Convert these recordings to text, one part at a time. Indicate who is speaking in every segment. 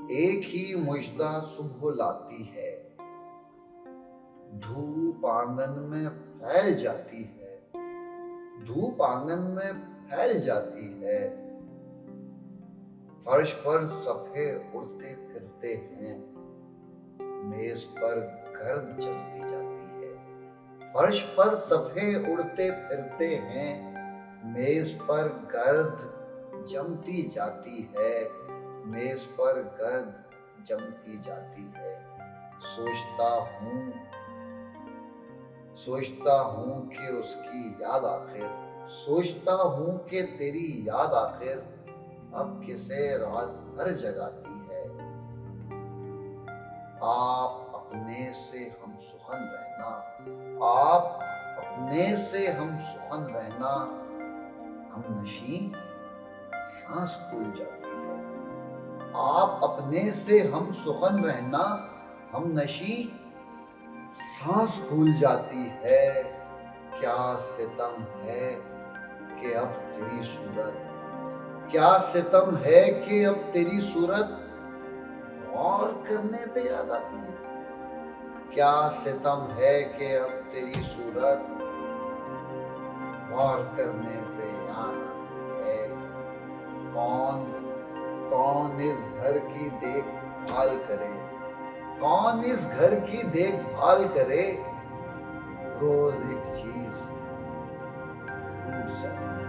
Speaker 1: एक ही मुजदा सुबह लाती है, धूप आंगन में फैल जाती है, धूप आंगन में फैल जाती है। फर्श पर सफे उड़ते फिरते हैं, मेज पर गर्द जमती जाती है। फर्श पर सफे उड़ते फिरते हैं, मेज पर गर्द जमती जाती है, मेज पर गर्द जमती जाती है। सोचता हूँ कि उसकी याद आखिर, सोचता हूँ कि तेरी याद आखिर अब किसे रात भर जगाती है। आप अपने से हम सुखन रहना, आप अपने से हम सुखन रहना, हम नशी सांस फूल जाती है। आप अपने से हम सुखन रहना, हम नशी सांस फूल जाती है। क्या सितम है कि अब तेरी सूरत, क्या सितम है कि अब तेरी सूरत गौर करने पे याद आती है। क्या सितम है कि अब तेरी सूरत गौर करने पे याद आती है। कौन कौन इस घर की देखभाल करे, कौन इस घर की देखभाल करे, रोज एक चीज टूट जाती है।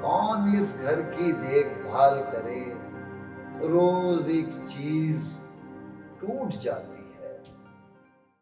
Speaker 1: कौन इस घर की देखभाल करे, रोज एक चीज टूट जाती है।